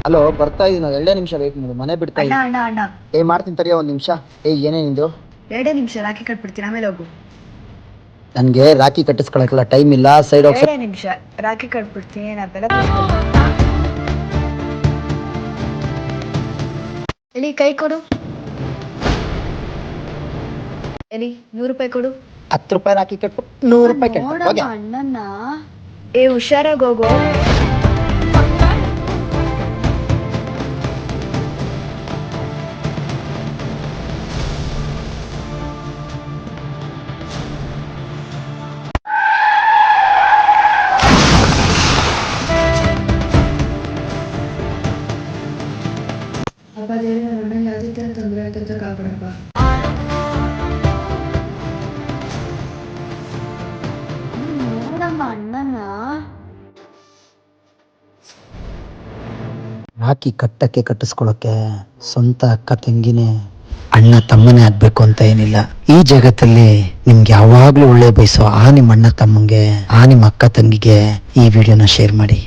Hello, ಬರ್ತಾ ಇದೀನಿ. 2 ನಿಮಿಷ ವೇಟ್ ಮಾಡು, ಮನೆ ಬಿಡ್ತಾ ಅಣ್ಣ ಇದೀನಿ. ಅಣ್ಣ ಅಣ್ಣ ಮಾಡ್ತೀನಿ ತಡಿಯೋ 1 ನಿಮಿಷ. ಏನೇ ನಿಂದು? 2 ನಿಮಿಷ ರಾಖಿ ಕಟ್ಬಿಡ್ತೀನಿ, ಆಮೇಲೆ ಹೋಗು. ನನ್ಗೆ ರಾಖಿ ಕಟ್ಟಿಸ್ಕೊಳಕ್ಕೆಲ್ಲ ಟೈಮ್ ಇಲ್ಲ. ಸೈಡ್ ಹೋಗಿ. 2 ನಿಮಿಷ ರಾಖಿ ಕಟ್ಬಿಡ್ತೀನಿ, ನಾವೆಲ್ಲ ಎಲ್ಲಿ ಕೈ ಕೊಡು. ಎಲ್ಲಿ 100 ರೂಪಾಯಿ ಕೊಡು. 10 ರೂಪಾಯಿ ರಾಖಿ ಕಟ್ಬಿಟ್ಟು 100 ರೂಪಾಯಿ ನೋಡಮ್ಮ ಕೇಳ್ತಾರೆ. ಅಣ್ಣನ್ನ. ಹುಷಾರಾಗಿ ಹೋಗು. ಅಪ್ಪ ದೇವ್ರೆ, ನನ್ನ ಅಣ್ಣಂಗೆ ಯಾವುದೇ ಥರ ತೊಂದರೆ ಆಗ್ತದೆ ಕಾಪಾಡಪ್ಪ. ನೋಡಮ್ಮ ಅಣ್ಣನ. ರಾಖಿ ಕಟ್ಟಿಸ್ಕೊಳಕ್ಕೆ ಸ್ವಂತ ಅಕ್ಕ ತಂಗಿನೇ ಅಣ್ಣ ತಮ್ಮನೇ ಆಗ್ಬೇಕು ಅಂತ ಏನಿಲ್ಲ. ಈ ಜಗತ್ತಲ್ಲಿ ನಿಮ್ಗೆ ಯಾವಾಗ್ಲೂ ಒಳ್ಳೆ ಬಯಸೋ ನಿಮ್ಮ ಅಣ್ಣ ತಮ್ಮಂಗೆ, ನಿಮ್ಮ ಅಕ್ಕ ತಂಗಿಗೆ ಈ ವಿಡಿಯೋನ ಶೇರ್ ಮಾಡಿ.